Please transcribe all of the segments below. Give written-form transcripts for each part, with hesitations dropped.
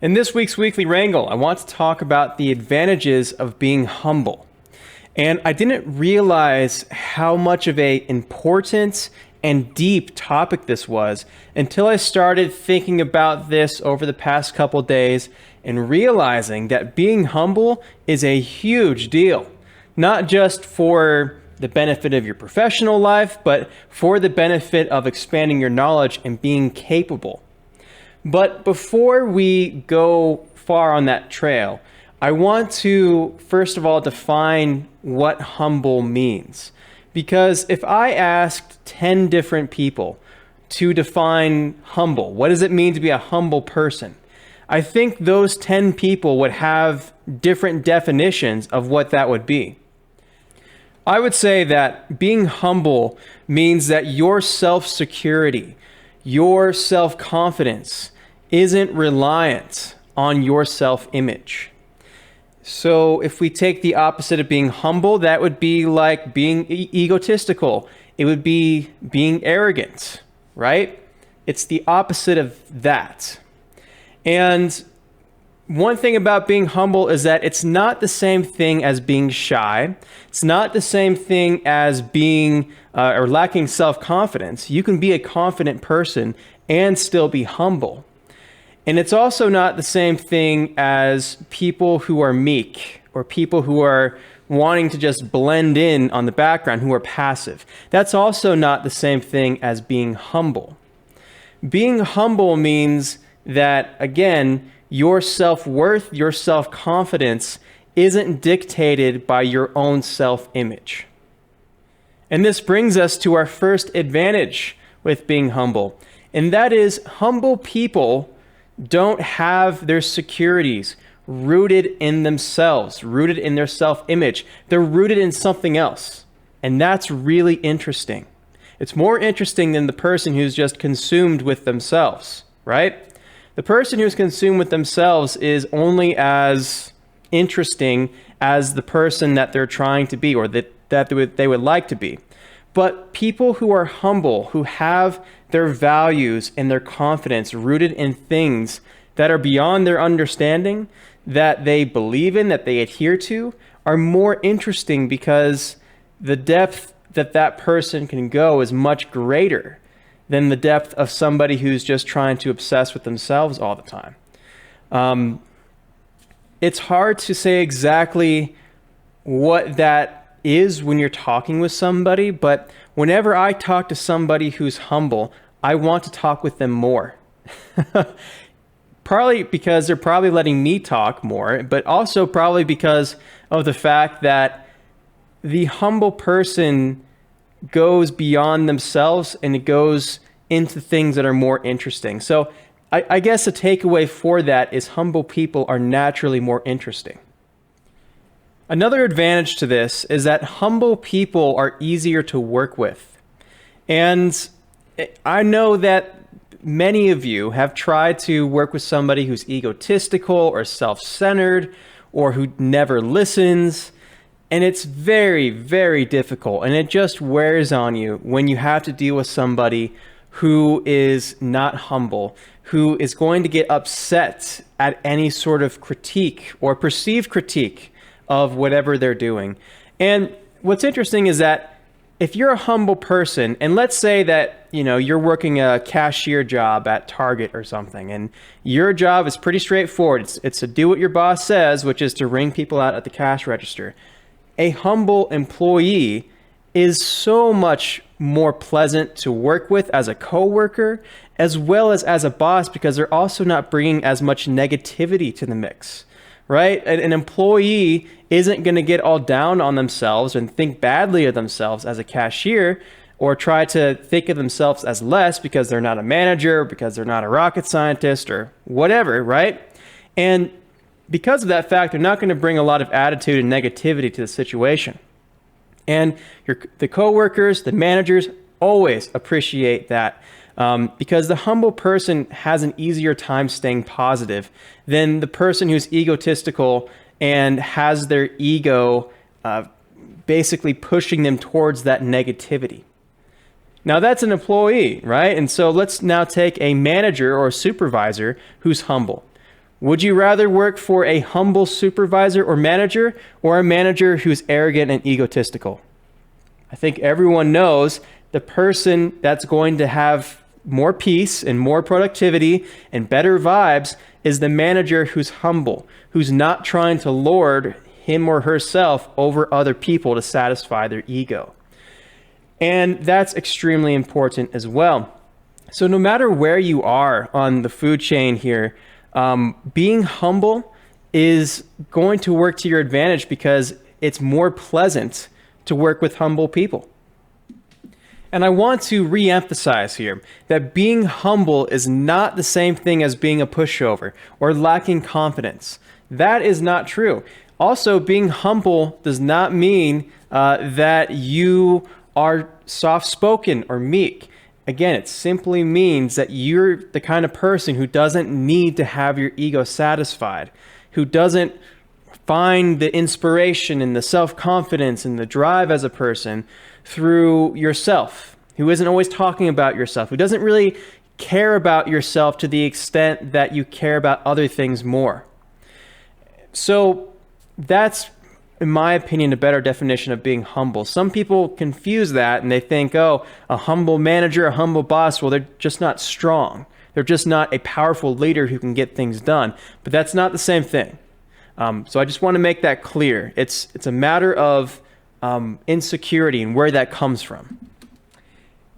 In this week's Weekly Wrangle, I want to talk about the advantages of being humble. And I didn't realize how much of an important and deep topic this was until I started thinking about this over the past couple days and realizing that being humble is a huge deal, not just for the benefit of your professional life, but for the benefit of expanding your knowledge and being capable. But before we go far on that trail, I want to, first of all, define what humble means. Because if I asked 10 different people to define humble, what does it mean to be a humble person? I think those 10 people would have different definitions of what that would be. I would say that being humble means that your self-security, your self-confidence isn't reliant on your self-image. So if we take the opposite of being humble, that would be like being egotistical. It would be being arrogant, right? It's the opposite of that. And one thing about being humble is that it's not the same thing as being shy. It's not the same thing as being or lacking self-confidence. You can be a confident person and still be humble. And it's also not the same thing as people who are meek or people who are wanting to just blend in on the background, who are passive. That's also not the same thing as being humble. Being humble means that, again, your self-worth, your self-confidence isn't dictated by your own self-image. And this brings us to our first advantage with being humble, and that is humble people don't have their securities rooted in themselves, rooted in their self-image. They're rooted in something else. And that's really interesting. It's more interesting than the person who's just consumed with themselves, right? The person who's consumed with themselves is only as interesting as the person that they're trying to be or that they would like to be. But people who are humble, who have their values and their confidence rooted in things that are beyond their understanding, that they believe in, that they adhere to, are more interesting because the depth that that person can go is much greater than the depth of somebody who's just trying to obsess with themselves all the time. It's hard to say exactly what that is when you're talking with somebody, but whenever I talk to somebody who's humble, I want to talk with them more. Probably because they're probably letting me talk more, but also probably because of the fact that the humble person goes beyond themselves and it goes into things that are more interesting. So I guess a takeaway for that is humble people are naturally more interesting. Another advantage to this is that humble people are easier to work with. And I know that many of you have tried to work with somebody who's egotistical or self-centered or who never listens. And it's very, very difficult. And it just wears on you when you have to deal with somebody who is not humble, who is going to get upset at any sort of critique or perceived critique of whatever they're doing. And what's interesting is that if you're a humble person, and let's say that, you're working a cashier job at Target or something, and your job is pretty straightforward. It's to do what your boss says, which is to ring people out at the cash register. A humble employee is so much more pleasant to work with as a coworker, as well as a boss, because they're also not bringing as much negativity to the mix. Right? An employee isn't going to get all down on themselves and think badly of themselves as a cashier or try to think of themselves as less because they're not a manager, because they're not a rocket scientist or whatever, right? And because of that fact, they're not going to bring a lot of attitude and negativity to the situation. And the coworkers, the managers always appreciate that. Because the humble person has an easier time staying positive than the person who's egotistical and has their ego basically pushing them towards that negativity. Now that's an employee, right? And so let's now take a manager or a supervisor who's humble. Would you rather work for a humble supervisor or a manager who's arrogant and egotistical? I think everyone knows the person that's going to have more peace and more productivity and better vibes is the manager who's humble, who's not trying to lord him or herself over other people to satisfy their ego. And that's extremely important as well. So no matter where you are on the food chain here, being humble is going to work to your advantage because it's more pleasant to work with humble people. And I want to re-emphasize here that being humble is not the same thing as being a pushover or lacking confidence. That is not true. Also, being humble does not mean that you are soft-spoken or meek. Again, it simply means that you're the kind of person who doesn't need to have your ego satisfied, who doesn't find the inspiration and the self-confidence and the drive as a person through yourself, who isn't always talking about yourself, who doesn't really care about yourself to the extent that you care about other things more. So that's, in my opinion, a better definition of being humble. Some people confuse that and they think, oh, a humble manager, a humble boss, well, they're just not strong. They're just not a powerful leader who can get things done. But that's not the same thing. So I just want to make that clear. It's a matter of insecurity and where that comes from.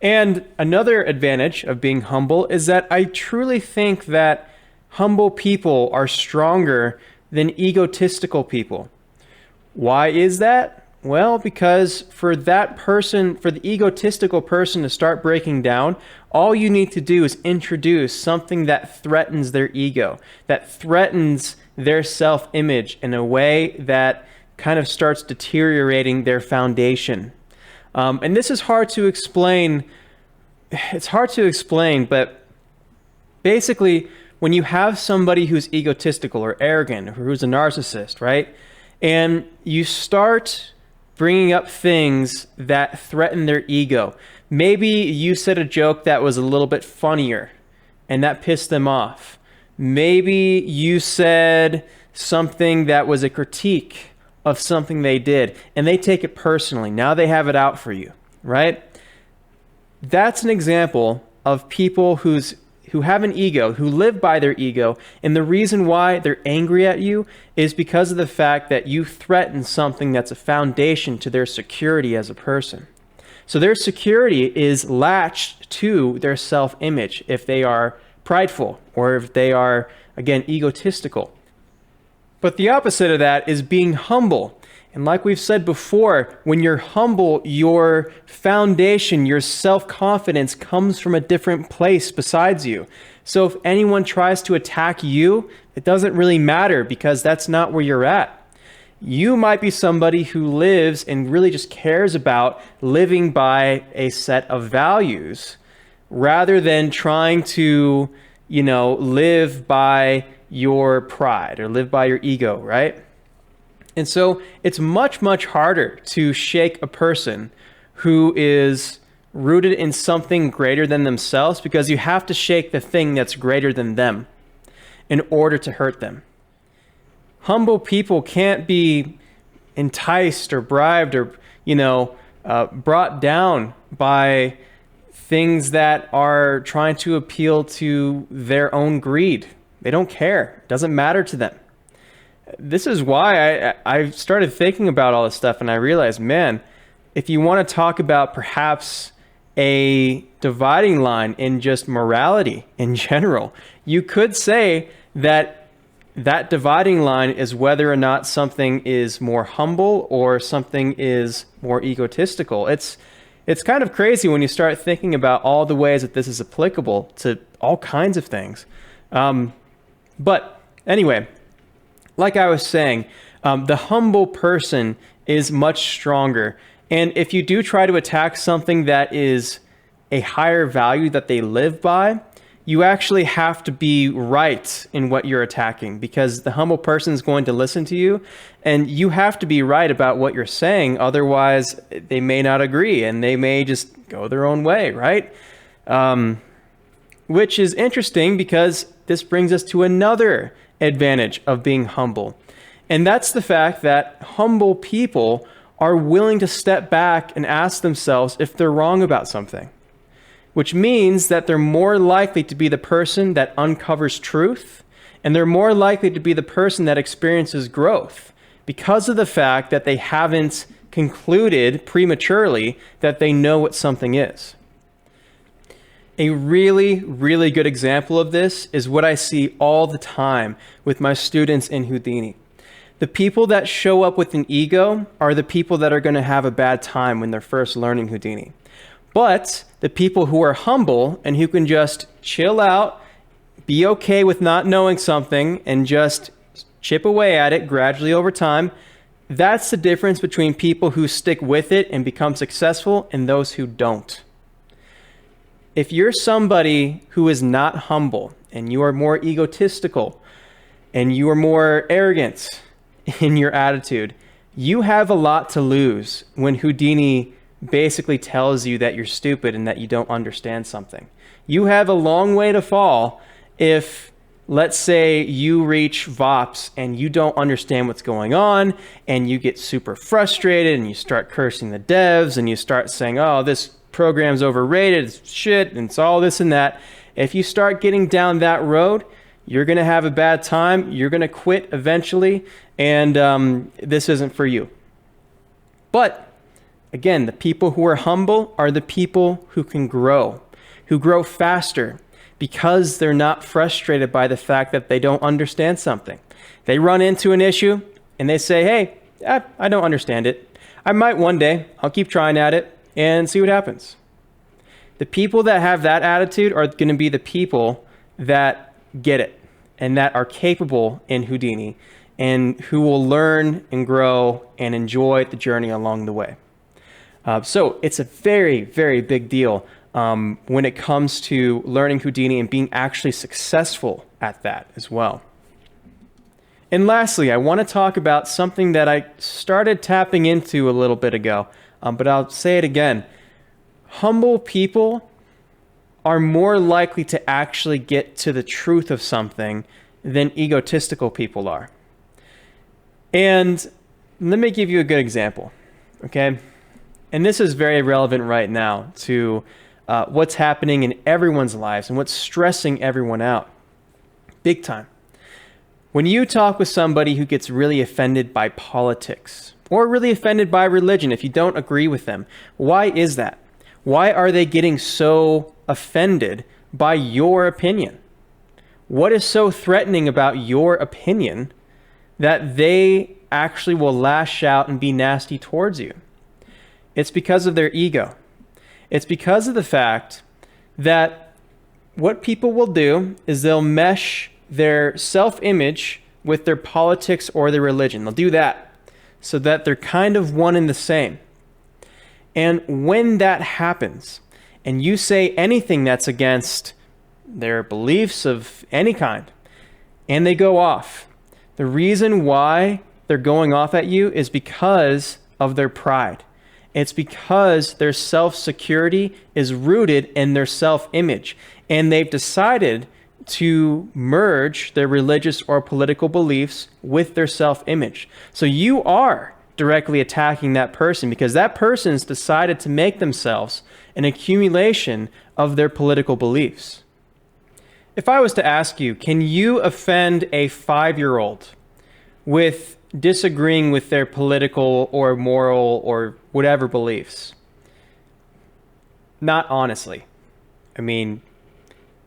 And another advantage of being humble is that I truly think that humble people are stronger than egotistical people. Why is that? Well, because for that person, for the egotistical person to start breaking down, all you need to do is introduce something that threatens their ego, that threatens their self-image in a way that kind of starts deteriorating their foundation. And this is hard to explain. It's hard to explain, but basically, when you have somebody who's egotistical or arrogant or who's a narcissist, right? And you start bringing up things that threaten their ego. Maybe you said a joke that was a little bit funnier and that pissed them off. Maybe you said something that was a critique of something they did and they take it personally. Now they have it out for you, right? That's an example of people who have an ego, who live by their ego, and the reason why they're angry at you is because of the fact that you threaten something that's a foundation to their security as a person. So their security is latched to their self-image if they are prideful or if they are, again, egotistical. But the opposite of that is being humble. And like we've said before, when you're humble, your foundation, your self-confidence comes from a different place besides you. So if anyone tries to attack you, it doesn't really matter because that's not where you're at. You might be somebody who lives and really just cares about living by a set of values rather than trying to, live by your pride or live by your ego, right? And so it's much, much harder to shake a person who is rooted in something greater than themselves because you have to shake the thing that's greater than them in order to hurt them. Humble people can't be enticed or bribed or, brought down by things that are trying to appeal to their own greed. They don't care. It doesn't matter to them. This is why I started thinking about all this stuff and I realized, man, if you want to talk about perhaps a dividing line in just morality in general, you could say that dividing line is whether or not something is more humble or something is more egotistical. It's kind of crazy when you start thinking about all the ways that this is applicable to all kinds of things. But anyway, like I was saying, the humble person is much stronger. And if you do try to attack something that is a higher value that they live by, you actually have to be right in what you're attacking because the humble person is going to listen to you and you have to be right about what you're saying. Otherwise, they may not agree and they may just go their own way, right? Which is interesting because this brings us to another advantage of being humble. And that's the fact that humble people are willing to step back and ask themselves if they're wrong about something, which means that they're more likely to be the person that uncovers truth, and they're more likely to be the person that experiences growth because of the fact that they haven't concluded prematurely that they know what something is. A really, really good example of this is what I see all the time with my students in Houdini. The people that show up with an ego are the people that are going to have a bad time when they're first learning Houdini. But the people who are humble and who can just chill out, be okay with not knowing something, and just chip away at it gradually over time, that's the difference between people who stick with it and become successful and those who don't. If you're somebody who is not humble and you are more egotistical and you are more arrogant in your attitude, you have a lot to lose when Houdini basically tells you that you're stupid and that you don't understand something. You have a long way to fall if, let's say, you reach VOPS and you don't understand what's going on and you get super frustrated and you start cursing the devs and you start saying, oh, this program's overrated, it's shit, and it's all this and that. If you start getting down that road, you're going to have a bad time. You're going to quit eventually, and this isn't for you. But again, the people who are humble are the people who can grow, who grow faster because they're not frustrated by the fact that they don't understand something. They run into an issue and they say, hey, I don't understand it. I might one day. I'll keep trying at it and see what happens. The people that have that attitude are going to be the people that get it and that are capable in Houdini and who will learn and grow and enjoy the journey along the way. So it's a very, very big deal when it comes to learning Houdini and being actually successful at that as well. And lastly, I want to talk about something that I started tapping into a little bit ago, but I'll say it again. Humble people are more likely to actually get to the truth of something than egotistical people are. And let me give you a good example, okay? And this is very relevant right now to what's happening in everyone's lives and what's stressing everyone out. Big time. When you talk with somebody who gets really offended by politics or really offended by religion, if you don't agree with them, why is that? Why are they getting so offended by your opinion? What is so threatening about your opinion that they actually will lash out and be nasty towards you? It's because of their ego. It's because of the fact that what people will do is they'll mesh their self-image with their politics or their religion. They'll do that so that they're kind of one and the same. And when that happens, and you say anything that's against their beliefs of any kind, and they go off, the reason why they're going off at you is because of their pride. It's because their self-security is rooted in their self-image, and they've decided to merge their religious or political beliefs with their self-image. So you are directly attacking that person because that person's decided to make themselves an accumulation of their political beliefs. If I was to ask you, can you offend a 5-year-old with disagreeing with their political or moral or whatever beliefs? Not honestly. I mean,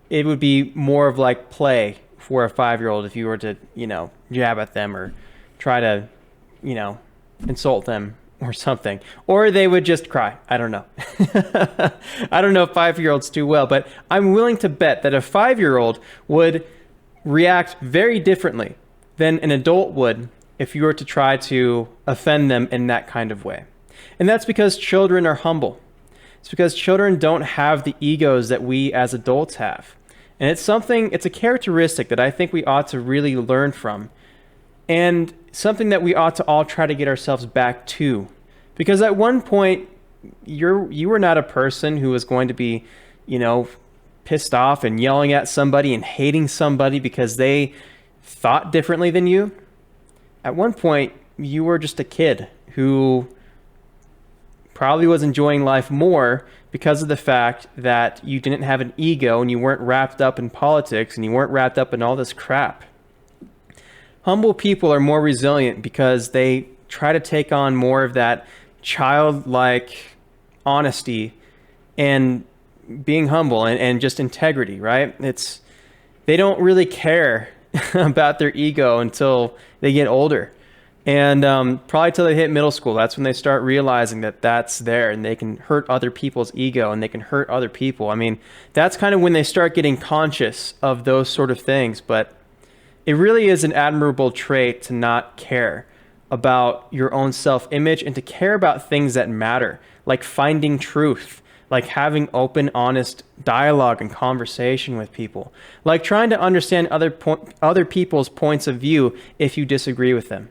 it would be more of like play for a 5-year-old if you were to, jab at them or try to, insult them or something. Or they would just cry. I don't know. I don't know 5-year-olds too well, but I'm willing to bet that a 5-year-old would react very differently than an adult would if you were to try to offend them in that kind of way. And that's because children are humble. It's because children don't have the egos that we as adults have. And it's a characteristic that I think we ought to really learn from. And something that we ought to all try to get ourselves back to. Because at one point, you were not a person who was going to be, pissed off and yelling at somebody and hating somebody because they thought differently than you, at one point you were just a kid who probably was enjoying life more because of the fact that you didn't have an ego and you weren't wrapped up in politics and you weren't wrapped up in all this crap. Humble people are more resilient because they try to take on more of that childlike honesty and being humble and just integrity, right? They don't really care about their ego until they get older. And probably till they hit middle school, that's when they start realizing that that's there and they can hurt other people's ego and they can hurt other people. I mean, that's kind of when they start getting conscious of those sort of things. But it really is an admirable trait to not care about your own self-image and to care about things that matter, like finding truth, like having open, honest dialogue and conversation with people, like trying to understand other people's points of view if you disagree with them.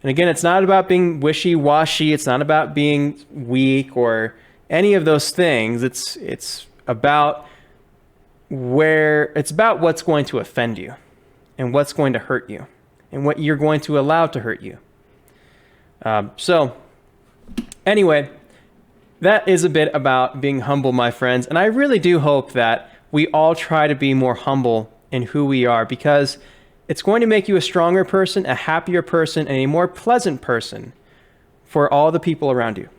And again, it's not about being wishy-washy. It's not about being weak or any of those things. It's about what's going to offend you and what's going to hurt you and what you're going to allow to hurt you. So anyway, that is a bit about being humble, my friends. And I really do hope that we all try to be more humble in who we are, because it's going to make you a stronger person, a happier person, and a more pleasant person for all the people around you.